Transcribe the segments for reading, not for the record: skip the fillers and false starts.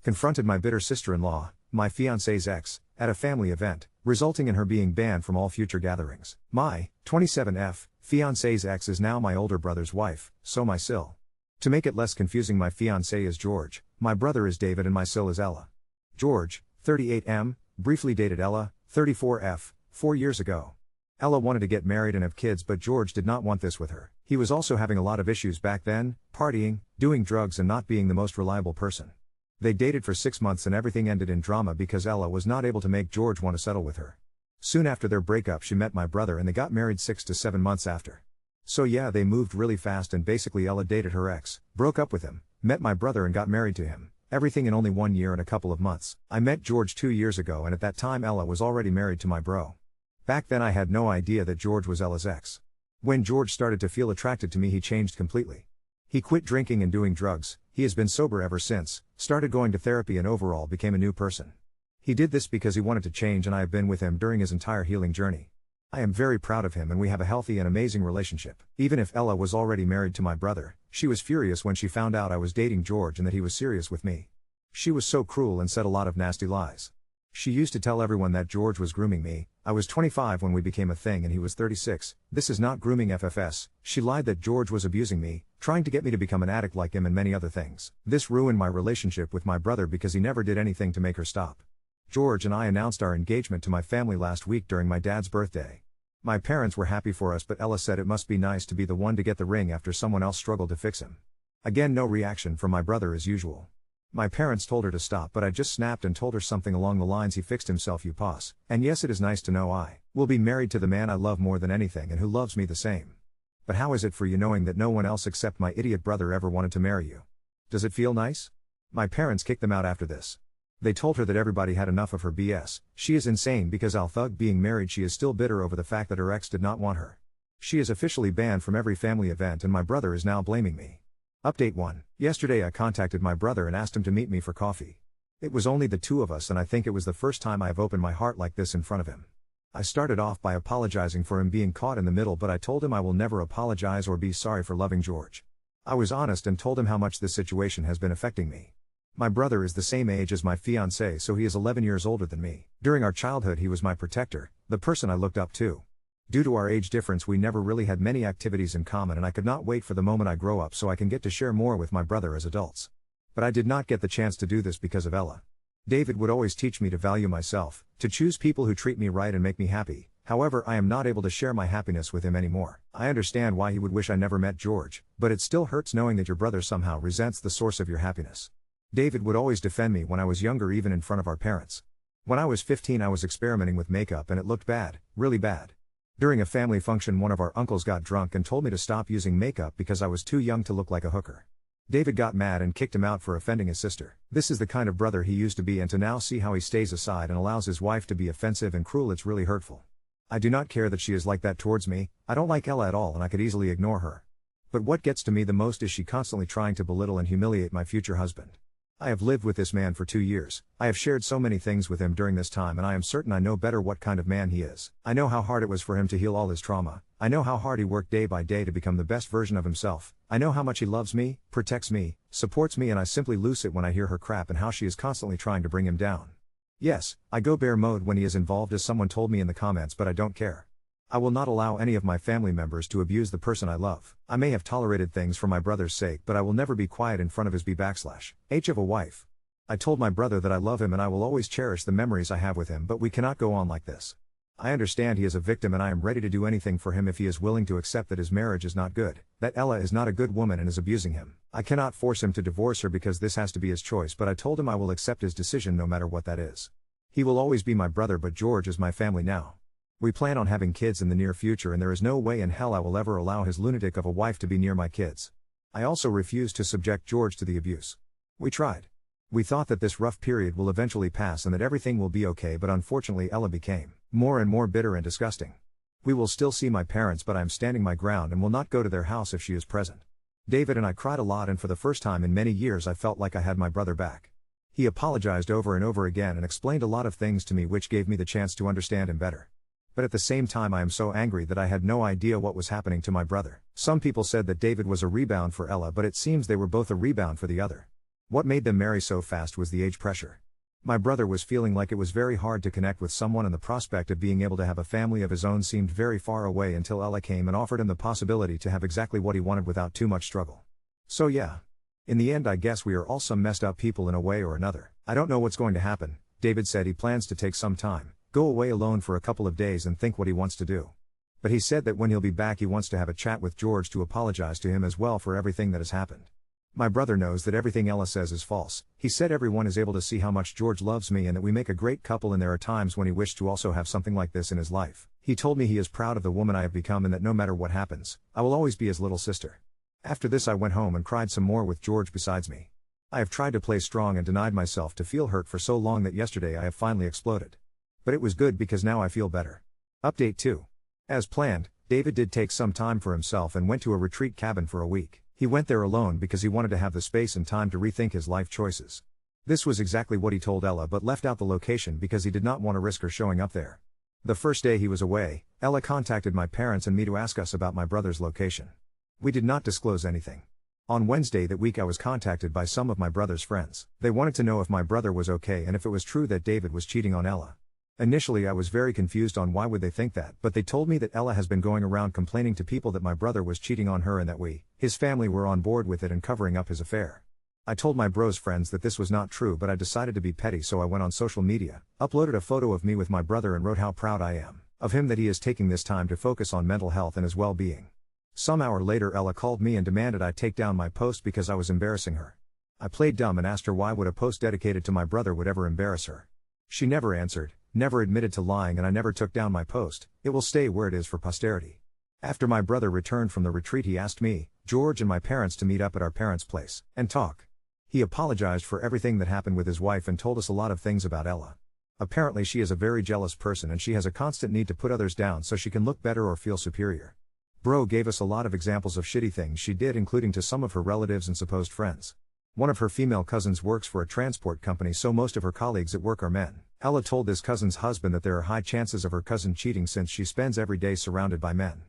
Confronted my bitter sister-in-law, my fiancé's ex, at a family event, resulting in her being banned from all future gatherings. My 27F fiancé's ex is now my older brother's wife, so my Sil. To make it less confusing, my fiancé is George, my brother is David, and my Sil is Ella. George, 38M, briefly dated Ella, 34F, 4 years ago. Ella wanted to get married and have kids, but George did not want this with her. He was also having a lot of issues back then, partying, doing drugs, and not being the most reliable person. They dated for 6 months and everything ended in drama because Ella was not able to make George want to settle with her. Soon after their breakup, she met my brother and they got married 6 to 7 months after. So yeah, they moved really fast, and basically Ella dated her ex, broke up with him, met my brother and got married to him. Everything in only 1 year and a couple of months. I met George 2 years ago, and at that time Ella was already married to my bro. Back then I had no idea that George was Ella's ex. When George started to feel attracted to me, he changed completely. He quit drinking and doing drugs, he has been sober ever since, started going to therapy, and overall became a new person. He did this because he wanted to change, and I have been with him during his entire healing journey. I am very proud of him and we have a healthy and amazing relationship. Even if Ella was already married to my brother, she was furious when she found out I was dating George and that he was serious with me. She was so cruel and said a lot of nasty lies. She used to tell everyone that George was grooming me. I was 25 when we became a thing and he was 36. This is not grooming FFS. She lied that George was abusing me, trying to get me to become an addict like him, and many other things. This ruined my relationship with my brother because he never did anything to make her stop. George and I announced our engagement to my family last week during my dad's birthday. My parents were happy for us, but Ella said it must be nice to be the one to get the ring after someone else struggled to fix him. Again, no reaction from my brother as usual. My parents told her to stop, but I just snapped and told her something along the lines, he fixed himself, you pos. And yes, it is nice to know I will be married to the man I love more than anything and who loves me the same. But how is it for you knowing that no one else except my idiot brother ever wanted to marry you? Does it feel nice? My parents kicked them out after this. They told her that everybody had enough of her BS. She is insane because Al Thug being married, she is still bitter over the fact that her ex did not want her. She is officially banned from every family event and my brother is now blaming me. Update 1. Yesterday I contacted my brother and asked him to meet me for coffee. It was only the two of us and I think it was the first time I have opened my heart like this in front of him. I started off by apologizing for him being caught in the middle, but I told him I will never apologize or be sorry for loving George. I was honest and told him how much this situation has been affecting me. My brother is the same age as my fiancé, so he is 11 years older than me. During our childhood he was my protector, the person I looked up to. Due to our age difference we never really had many activities in common and I could not wait for the moment I grow up so I can get to share more with my brother as adults. But I did not get the chance to do this because of Ella. David would always teach me to value myself, to choose people who treat me right and make me happy. However, I am not able to share my happiness with him anymore. I understand why he would wish I never met George, but it still hurts knowing that your brother somehow resents the source of your happiness. David would always defend me when I was younger, even in front of our parents. When I was 15 I was experimenting with makeup and it looked bad, really bad. During a family function one of our uncles got drunk and told me to stop using makeup because I was too young to look like a hooker. David got mad and kicked him out for offending his sister. This is the kind of brother he used to be, and to now see how he stays aside and allows his wife to be offensive and cruel, it's really hurtful. I do not care that she is like that towards me. I don't like Ella at all and I could easily ignore her. But what gets to me the most is she constantly trying to belittle and humiliate my future husband. I have lived with this man for 2 years. I have shared so many things with him during this time and I am certain I know better what kind of man he is. I know how hard it was for him to heal all his trauma. I know how hard he worked day by day to become the best version of himself. I know how much he loves me, protects me, supports me, and I simply lose it when I hear her crap and how she is constantly trying to bring him down. Yes, I go bear mode when he is involved, as someone told me in the comments, but I don't care. I will not allow any of my family members to abuse the person I love. I may have tolerated things for my brother's sake, but I will never be quiet in front of his B/H of a wife. I told my brother that I love him and I will always cherish the memories I have with him, but we cannot go on like this. I understand he is a victim and I am ready to do anything for him if he is willing to accept that his marriage is not good, that Ella is not a good woman and is abusing him. I cannot force him to divorce her because this has to be his choice, but I told him I will accept his decision no matter what that is. He will always be my brother, but George is my family now. We plan on having kids in the near future and there is no way in hell I will ever allow his lunatic of a wife to be near my kids. I also refuse to subject George to the abuse. We tried. We thought that this rough period will eventually pass and that everything will be okay, but unfortunately Ella became more and more bitter and disgusting. We will still see my parents, but I am standing my ground and will not go to their house if she is present. David and I cried a lot and for the first time in many years I felt like I had my brother back. He apologized over and over again and explained a lot of things to me which gave me the chance to understand him better. But at the same time I am so angry that I had no idea what was happening to my brother. Some people said that David was a rebound for Ella, but it seems they were both a rebound for the other. What made them marry so fast was the age pressure. My brother was feeling like it was very hard to connect with someone, and the prospect of being able to have a family of his own seemed very far away until Ella came and offered him the possibility to have exactly what he wanted without too much struggle. So yeah. In the end, I guess we are all some messed up people in a way or another. I don't know what's going to happen. David said he plans to take some time, go away alone for a couple of days and think what he wants to do. But he said that when he'll be back he wants to have a chat with George to apologize to him as well for everything that has happened. My brother knows that everything Ella says is false. He said everyone is able to see how much George loves me and that we make a great couple, and there are times when he wished to also have something like this in his life. He told me he is proud of the woman I have become and that no matter what happens, I will always be his little sister. After this I went home and cried some more with George besides me. I have tried to play strong and denied myself to feel hurt for so long that yesterday I have finally exploded. But it was good because now I feel better. Update 2. As planned, David did take some time for himself and went to a retreat cabin for a week. He went there alone because he wanted to have the space and time to rethink his life choices. This was exactly what he told Ella, but left out the location because he did not want to risk her showing up there. The first day he was away, Ella contacted my parents and me to ask us about my brother's location. We did not disclose anything. On Wednesday that week I was contacted by some of my brother's friends. They wanted to know if my brother was okay and if it was true that David was cheating on Ella. Initially I was very confused on why would they think that, but they told me that Ella has been going around complaining to people that my brother was cheating on her and that his family were on board with it and covering up his affair. I told my bro's friends that this was not true, but I decided to be petty, so I went on social media, uploaded a photo of me with my brother and wrote how proud I am of him that he is taking this time to focus on mental health and his well-being. Some hour later Ella called me and demanded I take down my post because I was embarrassing her. I played dumb and asked her why would a post dedicated to my brother would ever embarrass her. She never answered, never admitted to lying, and I never took down my post. It will stay where it is for posterity. After my brother returned from the retreat he asked me, George and my parents to meet up at our parents' place and talk. He apologized for everything that happened with his wife and told us a lot of things about Ella. Apparently she is a very jealous person and she has a constant need to put others down so she can look better or feel superior. Bro gave us a lot of examples of shitty things she did, including to some of her relatives and supposed friends. One of her female cousins works for a transport company, so most of her colleagues at work are men. Ella told this cousin's husband that there are high chances of her cousin cheating since she spends every day surrounded by men.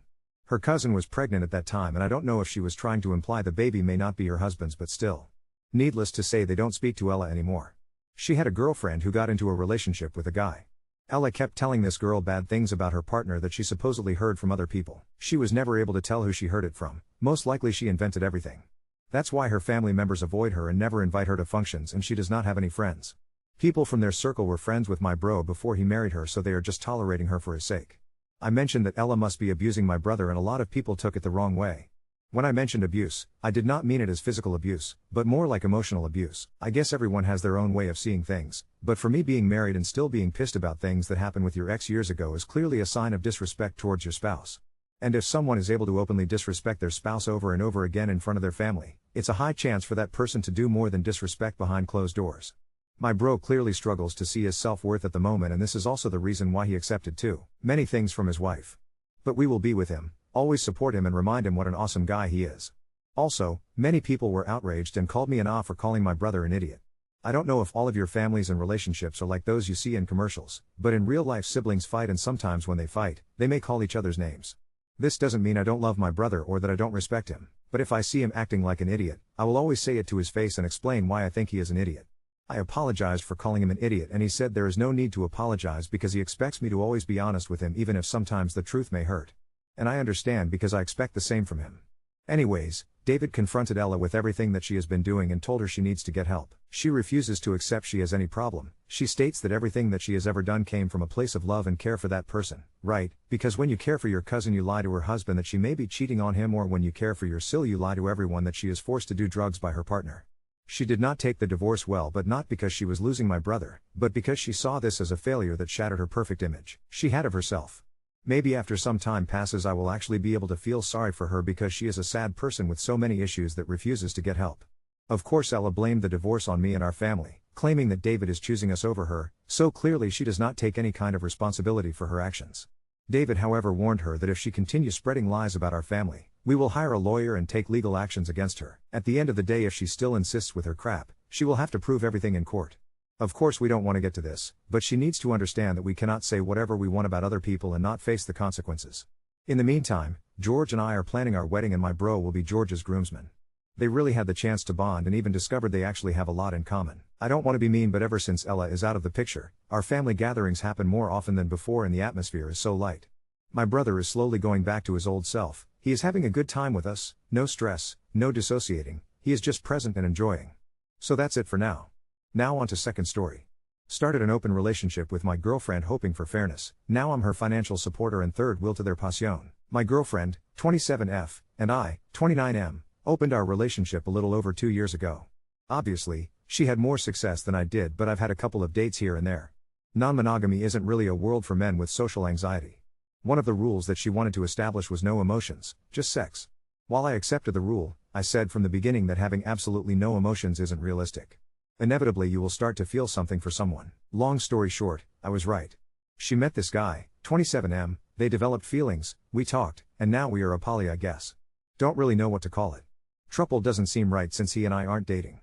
Her cousin was pregnant at that time, and I don't know if she was trying to imply the baby may not be her husband's, but still. Needless to say, they don't speak to Ella anymore. She had a girlfriend who got into a relationship with a guy. Ella kept telling this girl bad things about her partner that she supposedly heard from other people. She was never able to tell who she heard it from. Most likely she invented everything. That's why her family members avoid her and never invite her to functions, and she does not have any friends. People from their circle were friends with my bro before he married her, so they are just tolerating her for his sake. I mentioned that Ella must be abusing my brother, and a lot of people took it the wrong way. When I mentioned abuse, I did not mean it as physical abuse, but more like emotional abuse. I guess everyone has their own way of seeing things, but for me, being married and still being pissed about things that happened with your ex years ago is clearly a sign of disrespect towards your spouse. And if someone is able to openly disrespect their spouse over and over again in front of their family, it's a high chance for that person to do more than disrespect behind closed doors. My bro clearly struggles to see his self-worth at the moment, and this is also the reason why he accepted too many things from his wife. But we will be with him, always support him and remind him what an awesome guy he is. Also, many people were outraged and called me an for calling my brother an idiot. I don't know if all of your families and relationships are like those you see in commercials, but in real life siblings fight, and sometimes when they fight, they may call each other's names. This doesn't mean I don't love my brother or that I don't respect him, but if I see him acting like an idiot, I will always say it to his face and explain why I think he is an idiot. I apologized for calling him an idiot, and he said there is no need to apologize because he expects me to always be honest with him, even if sometimes the truth may hurt. And I understand because I expect the same from him. Anyways, David confronted Ella with everything that she has been doing and told her she needs to get help. She refuses to accept she has any problem. She states that everything that she has ever done came from a place of love and care for that person, right? Because when you care for your cousin you lie to her husband that she may be cheating on him, or when you care for your sil you lie to everyone that she is forced to do drugs by her partner. She did not take the divorce well, but not because she was losing my brother, but because she saw this as a failure that shattered her perfect image she had of herself. Maybe after some time passes I will actually be able to feel sorry for her because she is a sad person with so many issues that refuses to get help. Of course Ella blamed the divorce on me and our family, claiming that David is choosing us over her, so clearly she does not take any kind of responsibility for her actions. David however warned her that if she continues spreading lies about our family, we will hire a lawyer and take legal actions against her. At the end of the day, if she still insists with her crap, she will have to prove everything in court. Of course we don't want to get to this, but she needs to understand that we cannot say whatever we want about other people and not face the consequences. In the meantime, George and I are planning our wedding and my bro will be George's groomsman. They really had the chance to bond and even discovered they actually have a lot in common. I don't want to be mean, but ever since Ella is out of the picture, our family gatherings happen more often than before and the atmosphere is so light. My brother is slowly going back to his old self. He is having a good time with us, no stress, no dissociating, he is just present and enjoying. So that's it for now. Now on to second story. Started an open relationship with my girlfriend hoping for fairness, now I'm her financial supporter and third wheel to their passion. My girlfriend, 27F, and I, 29M, opened our relationship a little over 2 years ago. Obviously, she had more success than I did, but I've had a couple of dates here and there. Non-monogamy isn't really a world for men with social anxiety. One of the rules that she wanted to establish was no emotions, just sex. While I accepted the rule, I said from the beginning that having absolutely no emotions isn't realistic. Inevitably you will start to feel something for someone. Long story short, I was right. She met this guy, 27M, they developed feelings, we talked, and now we are a poly, I guess. Don't really know what to call it. Trouble doesn't seem right since he and I aren't dating.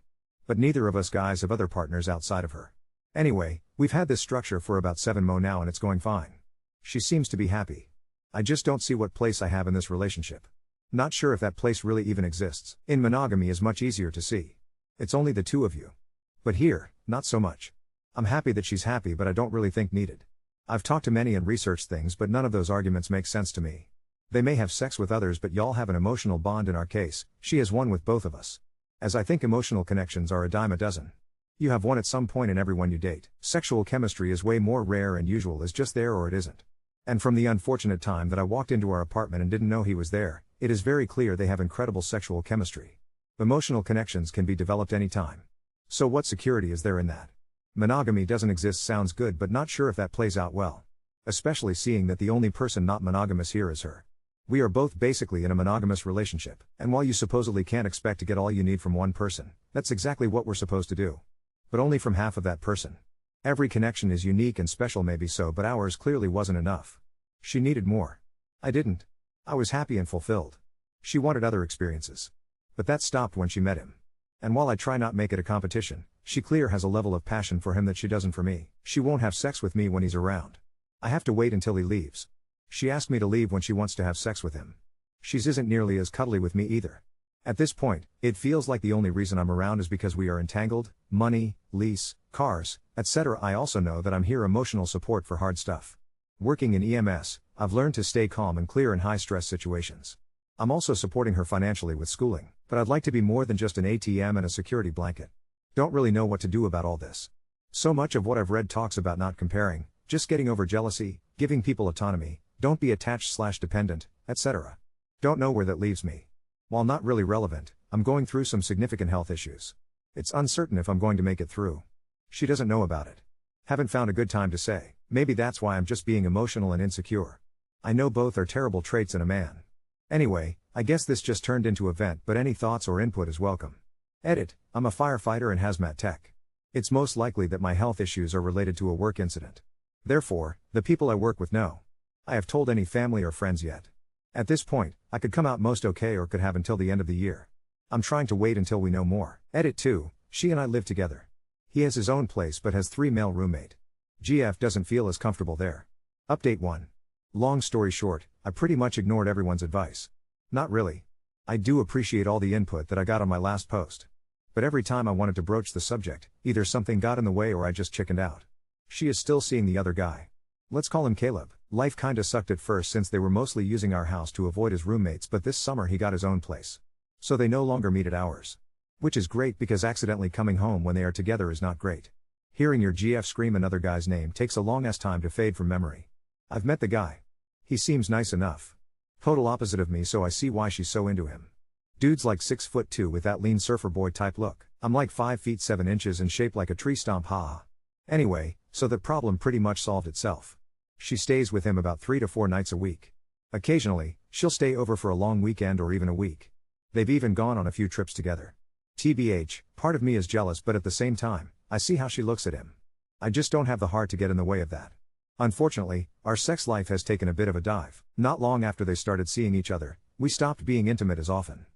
But neither of us guys have other partners outside of her. Anyway, we've had this structure for about 7 months now and it's going fine. She seems to be happy. I just don't see what place I have in this relationship. Not sure if that place really even exists. In monogamy is much easier to see. It's only the two of you. But here, not so much. I'm happy that she's happy, but I don't really think needed. I've talked to many and researched things, but none of those arguments make sense to me. They may have sex with others, but y'all have an emotional bond. In our case, she has one with both of us. As I think emotional connections are a dime a dozen. You have one at some point in everyone you date. Sexual chemistry is way more rare and usual is just there or it isn't. And from the unfortunate time that I walked into our apartment and didn't know he was there, it is very clear they have incredible sexual chemistry. Emotional connections can be developed anytime. So what security is there in that? Monogamy doesn't exist sounds good, but not sure if that plays out well. Especially seeing that the only person not monogamous here is her. We are both basically in a monogamous relationship, and while you supposedly can't expect to get all you need from one person, that's exactly what we're supposed to do. But only from half of that person. Every connection is unique and special, maybe so, but ours clearly wasn't enough. She needed more. I didn't. I was happy and fulfilled. She wanted other experiences. But that stopped when she met him. And while I try not make it a competition, she clear has a level of passion for him that she doesn't for me. She won't have sex with me when he's around. I have to wait until he leaves. She asked me to leave when she wants to have sex with him. She's isn't nearly as cuddly with me either. At this point, it feels like the only reason I'm around is because we are entangled, money, lease, cars, etc. I also know that I'm here emotional support for hard stuff. Working in EMS, I've learned to stay calm and clear in high-stress situations. I'm also supporting her financially with schooling, but I'd like to be more than just an ATM and a security blanket. Don't really know what to do about all this. So much of what I've read talks about not comparing, just getting over jealousy, giving people autonomy, don't be attached/dependent, etc. Don't know where that leaves me. While not really relevant, I'm going through some significant health issues. It's uncertain if I'm going to make it through. She doesn't know about it. Haven't found a good time to say. Maybe that's why I'm just being emotional and insecure. I know both are terrible traits in a man. Anyway, I guess this just turned into a vent, but any thoughts or input is welcome. Edit, I'm a firefighter in hazmat tech. It's most likely that my health issues are related to a work incident. Therefore, the people I work with know. I have told any family or friends yet. At this point, I could come out most okay or could have until the end of the year. I'm trying to wait until we know more. Edit 2, she and I live together. He has his own place but has 3 male roommate. GF doesn't feel as comfortable there. Update 1. Long story short, I pretty much ignored everyone's advice. Not really. I do appreciate all the input that I got on my last post. But every time I wanted to broach the subject, either something got in the way or I just chickened out. She is still seeing the other guy. Let's call him Caleb. Life kinda sucked at first since they were mostly using our house to avoid his roommates, but this summer he got his own place. So they no longer meet at ours. Which is great because accidentally coming home when they are together is not great. Hearing your GF scream another guy's name takes a long ass time to fade from memory. I've met the guy. He seems nice enough. Total opposite of me, so I see why she's so into him. Dude's like 6'2" with that lean surfer boy type look. I'm like 5 feet 7 inches and shaped like a tree stump, haha. Anyway, so the problem pretty much solved itself. She stays with him about 3 to 4 nights a week. Occasionally, she'll stay over for a long weekend or even a week. They've even gone on a few trips together. TBH, part of me is jealous, but at the same time, I see how she looks at him. I just don't have the heart to get in the way of that. Unfortunately, our sex life has taken a bit of a dive. Not long after they started seeing each other, we stopped being intimate as often.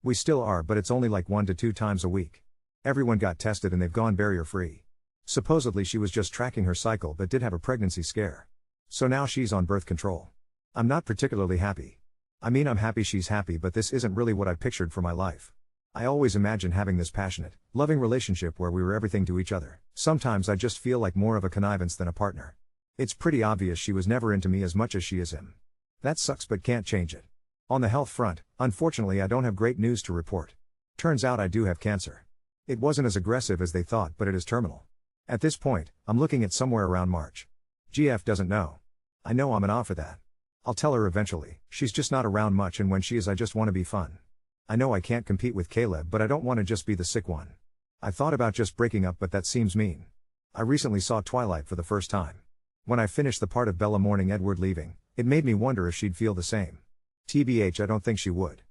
We still are, but it's only like 1 to 2 times a week. Everyone got tested and they've gone barrier-free. Supposedly she was just tracking her cycle but did have a pregnancy scare. So now she's on birth control. I'm not particularly happy. I mean, I'm happy she's happy, but this isn't really what I pictured for my life. I always imagined having this passionate, loving relationship where we were everything to each other. Sometimes I just feel like more of a connivance than a partner. It's pretty obvious she was never into me as much as she is him. That sucks but can't change it. On the health front, unfortunately I don't have great news to report. Turns out I do have cancer. It wasn't as aggressive as they thought, but it is terminal. At this point, I'm looking at somewhere around March. GF doesn't know. I know I'm an odd for that. I'll tell her eventually. She's just not around much, and when she is I just want to be fun. I know I can't compete with Caleb, but I don't want to just be the sick one. I thought about just breaking up, but that seems mean. I recently saw Twilight for the first time. When I finished the part of Bella mourning Edward leaving, it made me wonder if she'd feel the same. TBH, I don't think she would.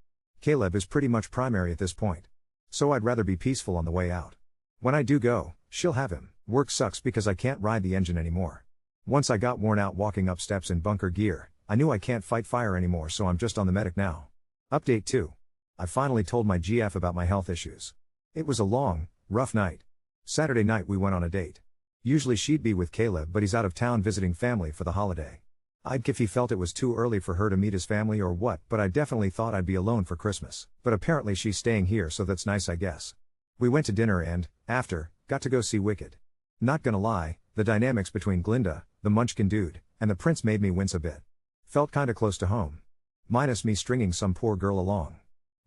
Caleb is pretty much primary at this point. So I'd rather be peaceful on the way out. When I do go, she'll have him. Work sucks because I can't ride the engine anymore. Once I got worn out walking up steps in bunker gear, I knew I can't fight fire anymore, so I'm just on the medic now. Update 2. I finally told my GF about my health issues. It was a long, rough night. Saturday night we went on a date. Usually she'd be with Caleb, but he's out of town visiting family for the holiday. If he felt it was too early for her to meet his family or what, but I definitely thought I'd be alone for Christmas. But apparently she's staying here, so that's nice, I guess. We went to dinner and, after, got to go see Wicked. Not gonna lie, the dynamics between Glinda, the Munchkin dude, and the prince made me wince a bit. Felt kinda close to home. Minus me stringing some poor girl along.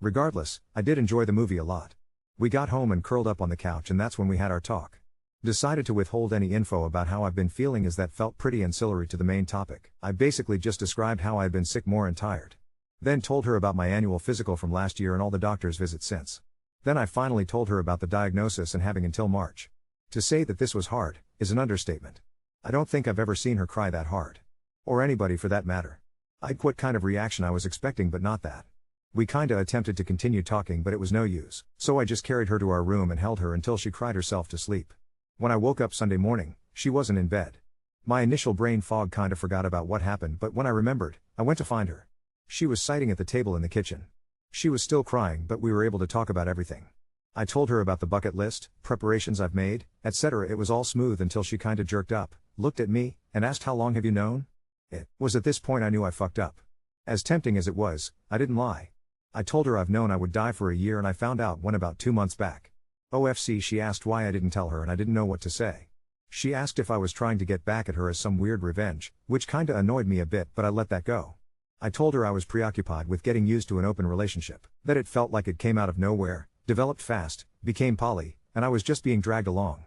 Regardless, I did enjoy the movie a lot. We got home and curled up on the couch, and that's when we had our talk. Decided to withhold any info about how I've been feeling, as that felt pretty ancillary to the main topic. I basically just described how I'd been sick more and tired. Then told her about my annual physical from last year and all the doctor's visits since. Then I finally told her about the diagnosis and having until March. To say that this was hard, is an understatement. I don't think I've ever seen her cry that hard. Or anybody for that matter. I'd what kind of reaction I was expecting, but not that. We kinda attempted to continue talking, but it was no use, so I just carried her to our room and held her until she cried herself to sleep. When I woke up Sunday morning, she wasn't in bed. My initial brain fog kinda forgot about what happened, but when I remembered, I went to find her. She was sitting at the table in the kitchen. She was still crying, but we were able to talk about everything. I told her about the bucket list, preparations I've made, etc. It was all smooth until she kinda jerked up, looked at me, and asked, "How long have you known?" It was at this point I knew I fucked up. As tempting as it was, I didn't lie. I told her I've known I would die for a year, and I found out when about 2 months back. OFC, she asked why I didn't tell her, and I didn't know what to say. She asked if I was trying to get back at her as some weird revenge, which kinda annoyed me a bit, but I let that go. I told her I was preoccupied with getting used to an open relationship, that it felt like it came out of nowhere, developed fast, became poly, and I was just being dragged along.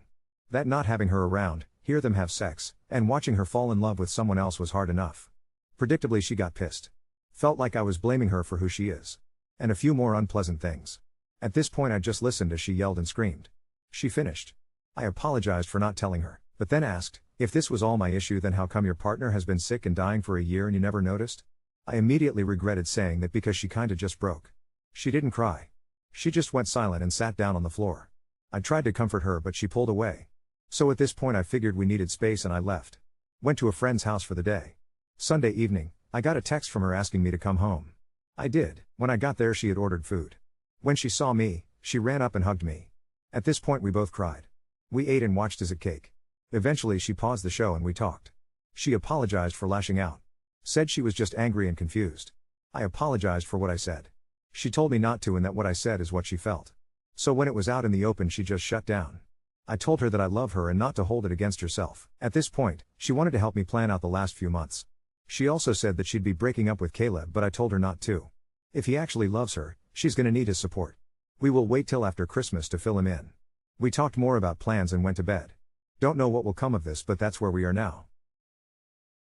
That not having her around, hear them have sex, and watching her fall in love with someone else was hard enough. Predictably she got pissed. Felt like I was blaming her for who she is. And a few more unpleasant things. At this point I just listened as she yelled and screamed. She finished. I apologized for not telling her, but then asked, if this was all my issue, then how come your partner has been sick and dying for a year and you never noticed? I immediately regretted saying that because she kinda just broke. She didn't cry. She just went silent and sat down on the floor. I tried to comfort her, but she pulled away. So at this point I figured we needed space and I left. Went to a friend's house for the day. Sunday evening, I got a text from her asking me to come home. I did. When I got there she had ordered food. When she saw me, she ran up and hugged me. At this point we both cried. We ate and watched as it cake. Eventually she paused the show and we talked. She apologized for lashing out. Said she was just angry and confused. I apologized for what I said. She told me not to, and that what I said is what she felt. So when it was out in the open she just shut down. I told her that I love her and not to hold it against herself. At this point, she wanted to help me plan out the last few months. She also said that she'd be breaking up with Caleb, but I told her not to. If he actually loves her, she's gonna need his support. We will wait till after Christmas to fill him in. We talked more about plans and went to bed. Don't know what will come of this, but that's where we are now.